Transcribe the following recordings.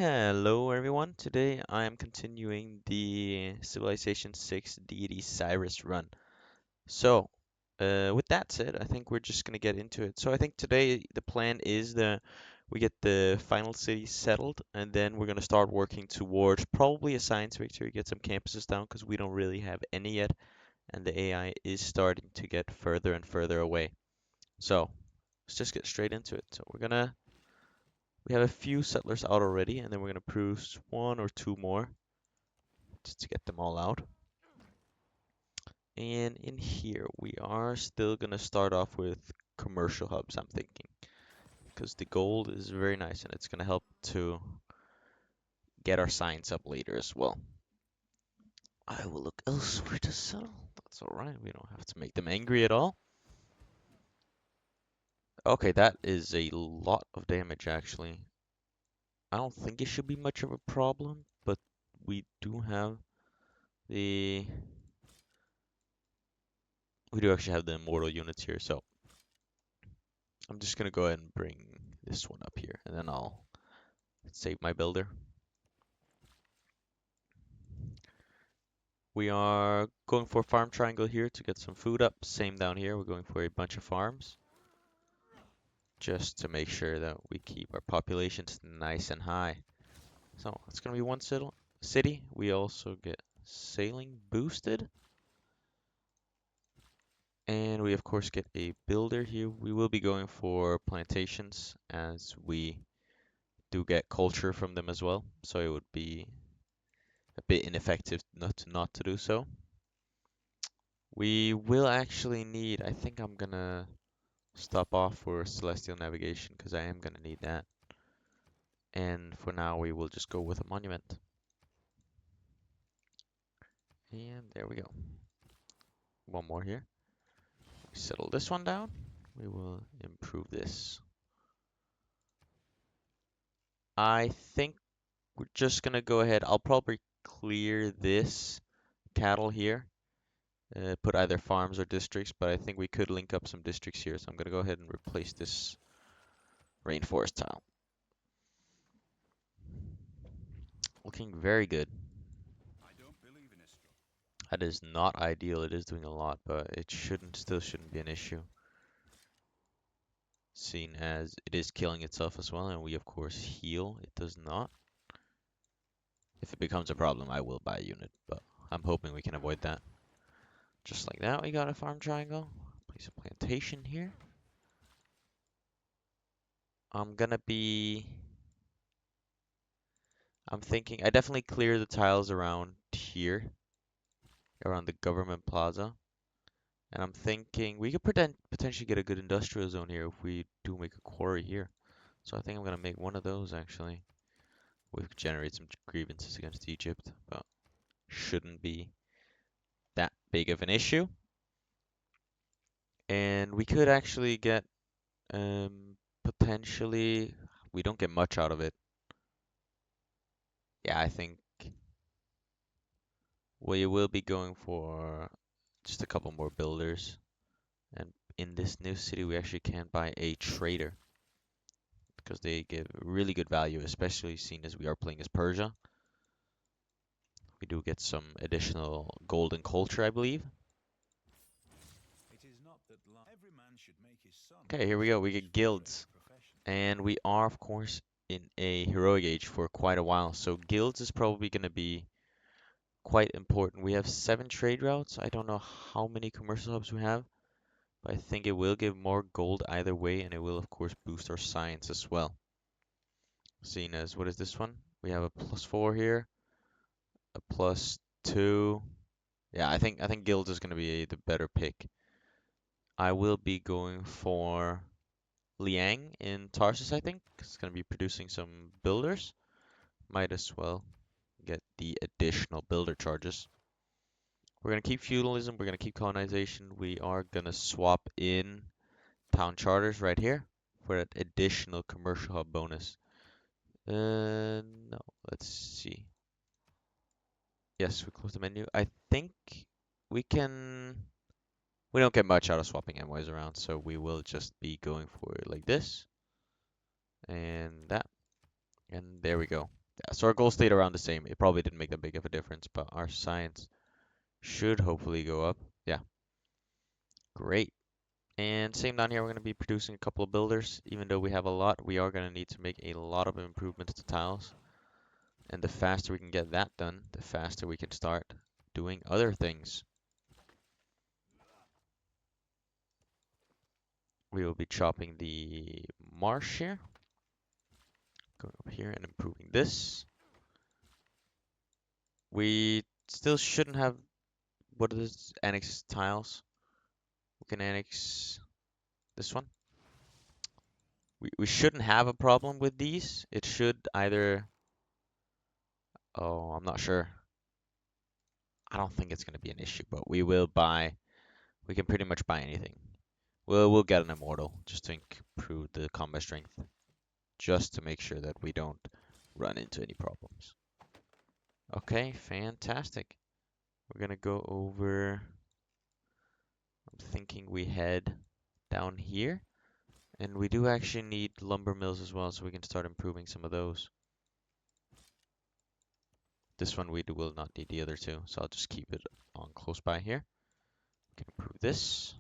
Hello everyone, today I am continuing the Civilization 6 Deity Cyrus run. With that said, I think we're just gonna get into it. So I think today the plan is we get the final city settled, and then we're gonna start working towards probably a science victory, get some campuses down, because we don't really have any yet, and the AI is starting to get further and further away. So let's just get straight into it. We have a few settlers out already, and then we're going to produce one or two more just to get them all out. And in here, we are still going to start off with commercial hubs, I'm thinking, because the gold is very nice and it's going to help to get our science up later as well. I will look elsewhere to settle. That's all right. We don't have to make them angry at all. Okay, that is a lot of damage, actually. I don't think it should be much of a problem, but we do have the we do actually have the immortal units here, so I'm just gonna go ahead and bring this one up here, and then I'll save my builder. We are going for a farm triangle here to get some food up. Same down here, we're going for a bunch of farms, just to make sure that we keep our populations nice and high. So it's gonna be one city. We also get sailing boosted. And we of course get a builder here. We will be going for plantations as we do get culture from them as well. So it would be a bit ineffective not to do so. We will actually need, I think I'm gonna stop off for celestial navigation because I am gonna need that. And for now we will just go with a monument. And there we go. One more here. We settle this one down. We will improve this. I think we're just gonna go ahead. I'll probably clear this cattle here. Put either farms or districts, but I think we could link up some districts here. So I'm gonna go ahead and replace this rainforest tile. Looking very good. That is not ideal. It is doing a lot, but it still shouldn't be an issue. Seeing as it is killing itself as well, and we of course heal. It does not. If it becomes a problem, I will buy a unit, but I'm hoping we can avoid that. Just like that, we got a farm triangle. Place a plantation here. I'm thinking, I definitely clear the tiles around here, around the government plaza. And I'm thinking we could potentially get a good industrial zone here if we do make a quarry here. So I think I'm going to make one of those actually. We could generate some grievances against Egypt, but shouldn't be that big of an issue. And we could actually get potentially, we don't get much out of it. Yeah, I think we will be going for just a couple more builders. And in this new city, we actually can buy a trader because they give really good value, especially seeing as we are playing as Persia. We do get some additional golden culture, I believe. Okay, here we go. We get guilds. And we are, of course, in a heroic age for quite a while. So guilds is probably going to be quite important. We have 7 trade routes. I don't know how many commercial hubs we have, but I think it will give more gold either way, and it will, of course, boost our science as well. Seeing as, what is this one? We have a +4 here, a +2. Yeah, I think guild is going to be the better pick. I will be going for Liang in Tarsus, I think. It's going to be producing some builders. Might as well get the additional builder charges. We're going to keep feudalism. We're going to keep colonization. We are going to swap in town charters right here for that additional commercial hub bonus. No, let's see. Yes, we close the menu. I think we can. We don't get much out of swapping MYs around, so we will just be going for it like this and that. And there we go. Yeah, so our goal stayed around the same. It probably didn't make that big of a difference, but our science should hopefully go up. Yeah, great. And same down here, we're going to be producing a couple of builders. Even though we have a lot, we are going to need to make a lot of improvements to tiles. And the faster we can get that done, the faster we can start doing other things. We will be chopping the marsh here. Going up here and improving this. We still shouldn't have, what is annex tiles? We can annex this one. We shouldn't have a problem with these. It should either, oh, I'm not sure. I don't think it's going to be an issue, but we will buy, we can pretty much buy anything. We'll get an immortal just to improve the combat strength, just to make sure that we don't run into any problems. Okay, fantastic. We're gonna go over, I'm thinking we head down here, and we do actually need lumber mills as well, so we can start improving some of those. This one we will not need the other two, so I'll just keep it on close by here. We can improve this.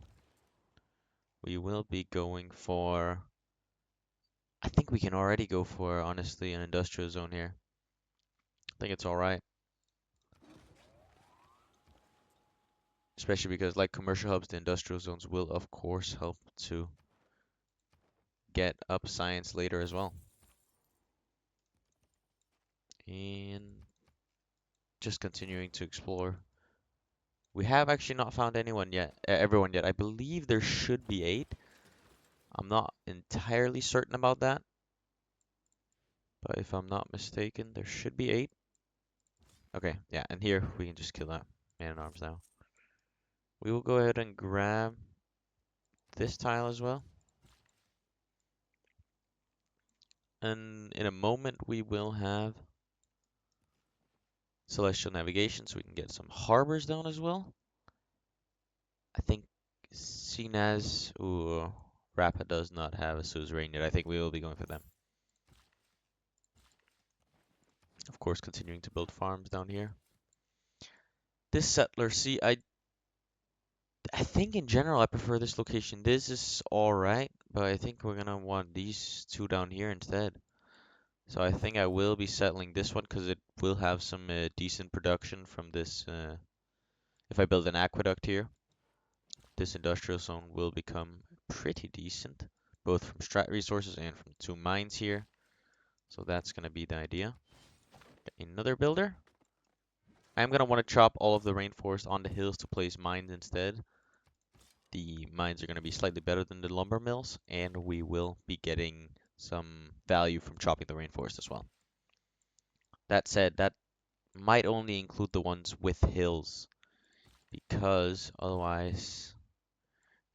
We will be going for, I think we can already go for, honestly, an industrial zone here. I think it's alright. Especially because, like commercial hubs, the industrial zones will, of course, help to get up science later as well. And just continuing to explore. We have actually not found anyone yet, everyone yet. I believe there should be 8. I'm not entirely certain about that, but if I'm not mistaken, there should be 8. Okay, yeah, and here we can just kill that man-at-arms now. We will go ahead and grab this tile as well. And in a moment, we will have celestial navigation, so we can get some harbors down as well. I think seen as, ooh, Rappa does not have a suzerain yet. I think we will be going for them. Of course, continuing to build farms down here. This settler, see, I think in general I prefer this location. This is alright, but I think we're gonna want these two down here instead. So I think I will be settling this one because it will have some decent production from this. If I build an aqueduct here, this industrial zone will become pretty decent, both from strat resources and from 2 mines here. So that's gonna be the idea. Another builder. I'm gonna want to chop all of the rainforest on the hills to place mines instead. The mines are gonna be slightly better than the lumber mills, and we will be getting some value from chopping the rainforest as well. That said, that might only include the ones with hills, because otherwise,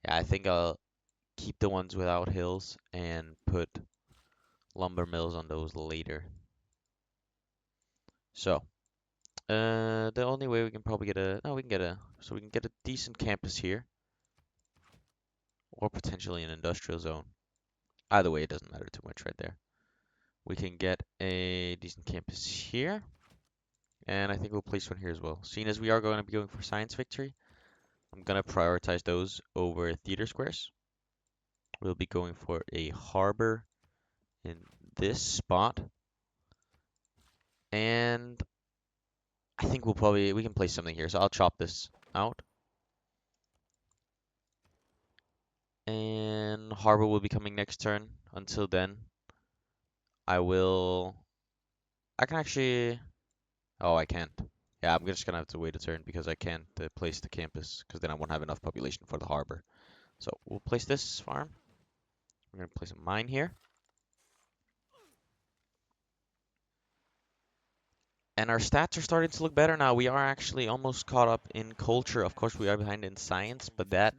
yeah, I think I'll keep the ones without hills and put lumber mills on those later. So, the only way we can probably get a, no, we can get a, so we can get a decent campus here, or potentially an industrial zone. Either way, it doesn't matter too much right there. We can get a decent campus here, and I think we'll place one here as well. Seeing as we are going to be going for science victory, I'm going to prioritize those over theater squares. We'll be going for a harbor in this spot, and I think we can place something here, so I'll chop this out. And harbor will be coming next turn. Until then, I can actually, oh, I can't. Yeah, I'm just gonna have to wait a turn because I can't place the campus because then I won't have enough population for the harbor. So we'll place this farm. We're gonna place a mine here. And our stats are starting to look better now. We are actually almost caught up in culture. Of course, we are behind in science, but that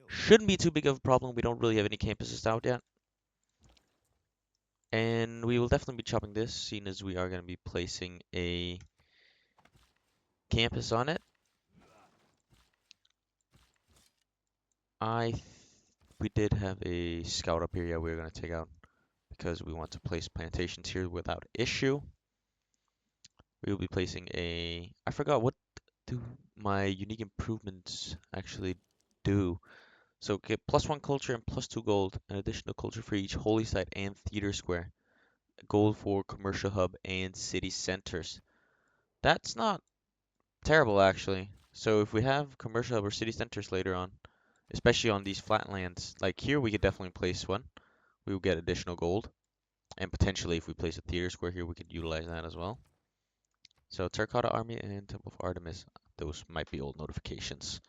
shouldn't be too big of a problem. We don't really have any campuses out yet. And we will definitely be chopping this, seeing as we are going to be placing a campus on it. We did have a scout up here. Yeah, we are going to take out because we want to place plantations here without issue. We will be placing a. I forgot what do my unique improvements actually do. So get +1 culture and +2 gold, an additional culture for each holy site and theater square, gold for commercial hub and city centers. That's not terrible actually. So if we have commercial hub or city centers later on, especially on these flatlands, like here we could definitely place one. We will get additional gold, and potentially if we place a theater square here, we could utilize that as well. So Terracotta Army and Temple of Artemis, those might be old notifications.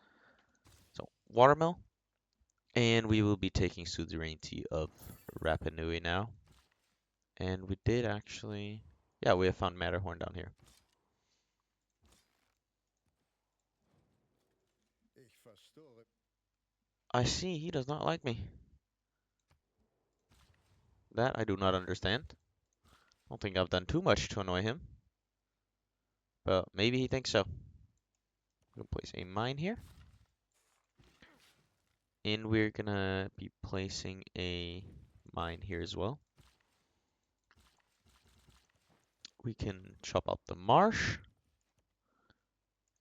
So watermill, and we will be taking suzerainty of Rapa Nui now. And we did actually, yeah, we have found Matterhorn down here. I see he does not like me. That I do not understand. I don't think I've done too much to annoy him, but maybe he thinks so. We'll place a mine here. And we're gonna be placing a mine here as well. We can chop out the marsh.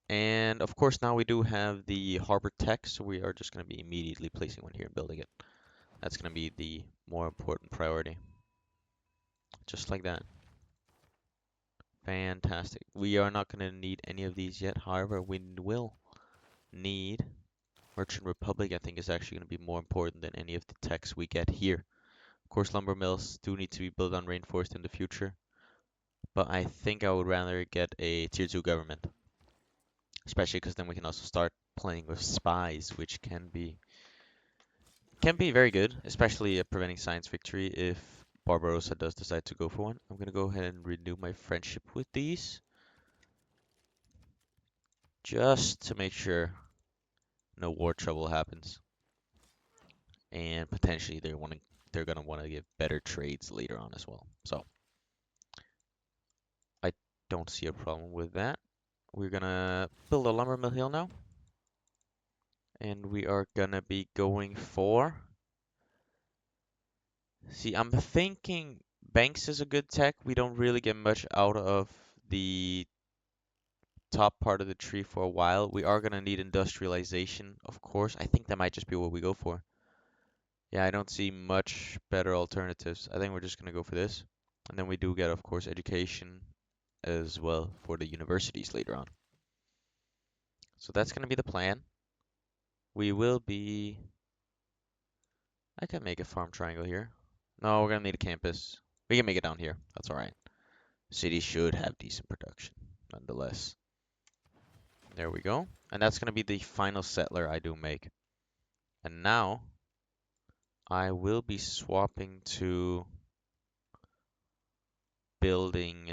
And of course now we do have the harbor tech, so we are just gonna be immediately placing one here and building it. That's gonna be the more important priority. Just like that. Fantastic. We are not gonna need any of these yet, however, we will need Merchant Republic. I think is actually gonna be more important than any of the techs we get here. Of course, lumber mills do need to be built on rainforest in the future, but I think I would rather get a tier 2 government, especially because then we can also start playing with spies, which can be very good, especially at preventing science victory if Barbarossa does decide to go for one. I'm gonna go ahead and renew my friendship with these, just to make sure no war trouble happens, and potentially they're gonna want to give better trades later on as well. So I don't see a problem with that. We're gonna build a lumber mill hill now. And we are gonna be going for. See, I'm thinking banks is a good tech. We don't really get much out of the top part of the tree for a while. We are gonna need industrialization, of course. I think that might just be what we go for. Yeah, I don't see much better alternatives. I think we're just gonna go for this. And then we do get, of course, education as well for the universities later on. So that's gonna be the plan. We will be. I can make a farm triangle here. No, we're gonna need a campus. We can make it down here. That's alright. City should have decent production, nonetheless. There we go. And that's gonna be the final settler I do make. And now, I will be swapping to building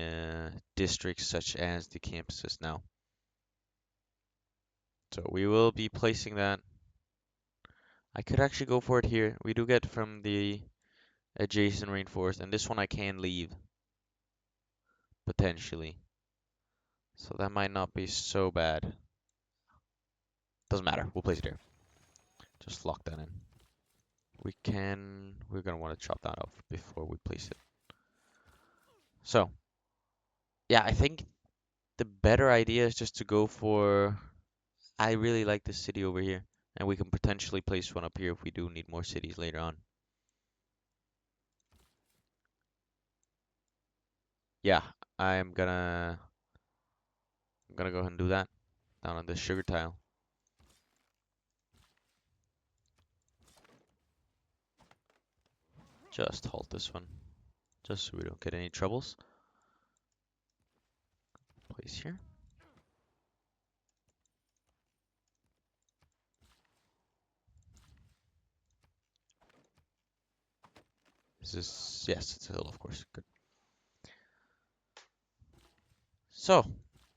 districts such as the campuses now. So we will be placing that. I could actually go for it here. We do get from the adjacent rainforest, and this one I can leave, potentially. So that might not be so bad. Doesn't matter. We'll place it here. Just lock that in. We're gonna want to chop that off before we place it. So, yeah, I think the better idea is just to go for, I really like this city over here, and we can potentially place one up here if we do need more cities later on. Yeah, I'm gonna go ahead and do that down on this sugar tile. Just halt this one, just so we don't get any troubles. Place here. This is, yes, it's a hill, of course. Good. So,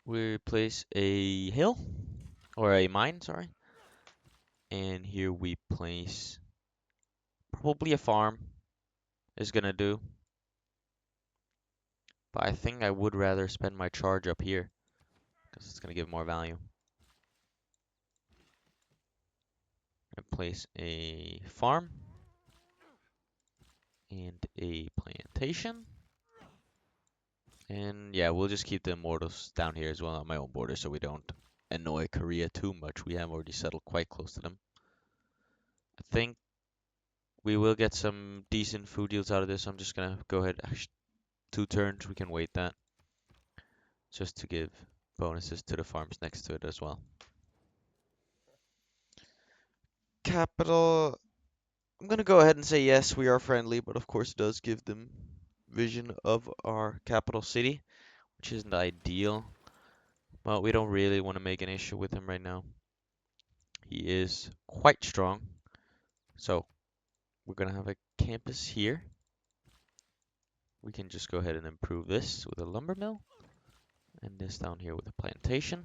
we place a hill, or a mine, sorry. And here we place probably a farm is gonna do. But I think I would rather spend my charge up here because it's gonna give more value. I'm gonna place a farm and a plantation. And yeah, we'll just keep the immortals down here as well on my own border so we don't annoy Korea too much. We have already settled quite close to them. I think we will get some decent food yields out of this. I'm just gonna go ahead. Actually, 2 turns, we can wait that just to give bonuses to the farms next to it as well. Capital. I'm gonna go ahead and say yes, we are friendly, but of course it does give them vision of our capital city, which isn't ideal. But we don't really want to make an issue with him right now. He is quite strong. So we're gonna have a campus here. We can just go ahead and improve this with a lumber mill, and this down here with a plantation.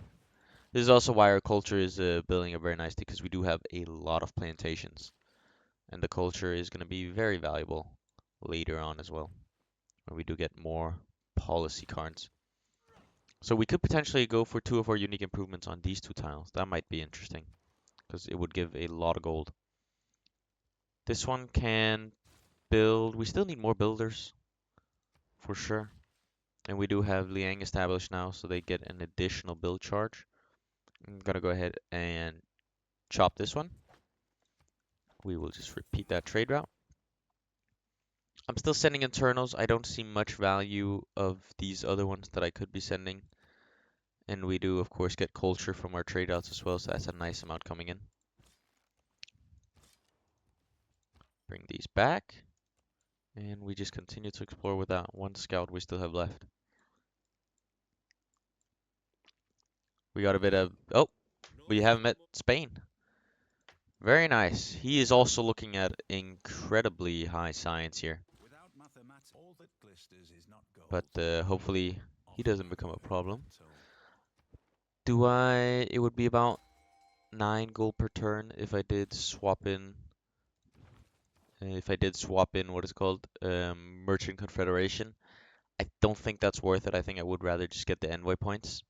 This is also why our culture is building up very nicely, because we do have a lot of plantations, and the culture is going to be very valuable later on as well, when we do get more policy cards. So we could potentially go for 2 of our unique improvements on these 2 tiles. That might be interesting, because it would give a lot of gold. This one can build. We still need more builders, for sure. And we do have Liang established now, so they get an additional build charge. I'm gonna go ahead and chop this one. We will just repeat that trade route. I'm still sending internals. I don't see much value of these other ones that I could be sending. And we do, of course, get culture from our trade routes as well, so that's a nice amount coming in. Bring these back. And we just continue to explore with that 1 scout we still have left. We got a bit of... Oh, we haven't met Spain. Very nice. He is also looking at incredibly high science here. But hopefully he doesn't become a problem. It would be about 9 gold per turn if I did swap in, what is it called, Merchant Confederation. I don't think that's worth it. I think I would rather just get the envoy points.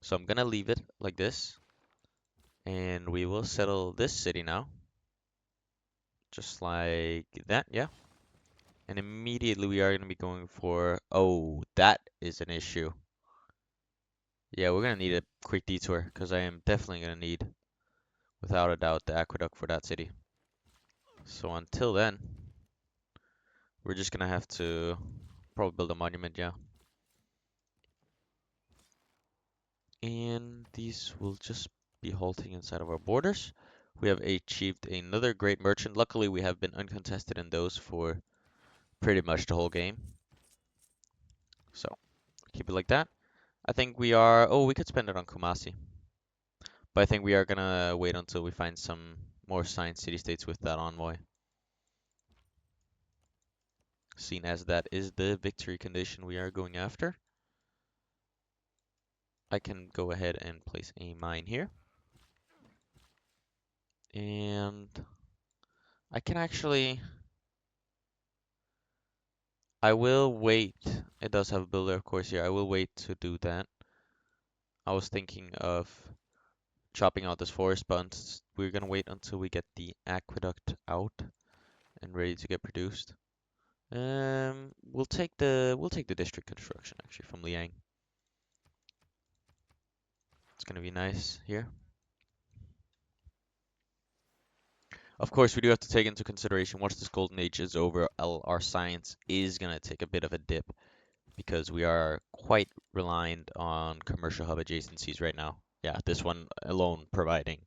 So I'm gonna leave it like this. And we will settle this city now. Just like that, yeah. And immediately we are going to be going for... Oh, that is an issue. Yeah, we're going to need a quick detour, because I am definitely going to need, without a doubt, the aqueduct for that city. So until then, we're just going to have to probably build a monument, yeah. And these will just be halting inside of our borders. We have achieved another great merchant. Luckily, we have been uncontested in those for pretty much the whole game. So, keep it like that. I think we are... Oh, we could spend it on Kumasi. But I think we are gonna wait until we find some more science city-states with that envoy. Seen as that is the victory condition we are going after. I can go ahead and place a mine here. And I can actually... I will wait. It does have a builder, of course, here. I will wait to do that. I was thinking of chopping out this forest, but we're gonna wait until we get the aqueduct out and ready to get produced. We'll take the district construction actually from Liang. It's gonna be nice here. Of course, we do have to take into consideration once this golden age is over, our science is gonna take a bit of a dip because we are quite reliant on commercial hub adjacencies right now. Yeah, this one alone providing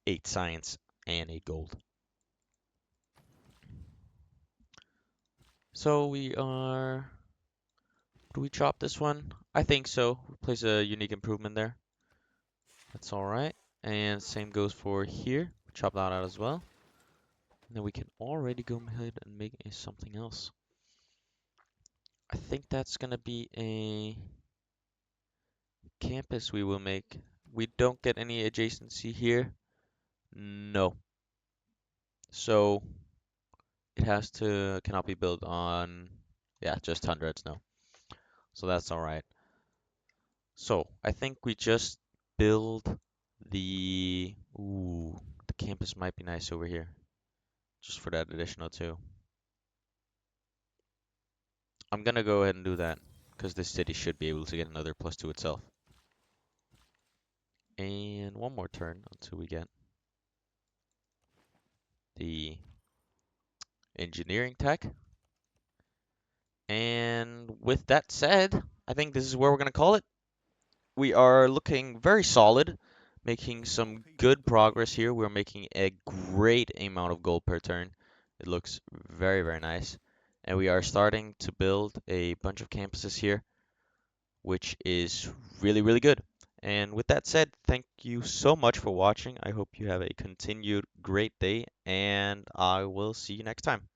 8 science and 8 gold. So we are... Do we chop this one? I think so. Place a unique improvement there. That's alright. And same goes for here. Chop that out as well. And then we can already go ahead and make something else. I think that's gonna be a campus we will make. We don't get any adjacency here. No. So it cannot be built on, yeah, just hundreds, no. So that's alright. So I think we just build the campus might be nice over here. Just for that additional 2. I'm gonna go ahead and do that because this city should be able to get another +2 itself. And one more turn until we get the engineering tech. And with that said, I think this is where we're gonna call it. We are looking very solid, making some good progress here. We're making a great amount of gold per turn. It looks very, very nice. And we are starting to build a bunch of campuses here, which is really, really good. And with that said, thank you so much for watching. I hope you have a continued great day, and I will see you next time.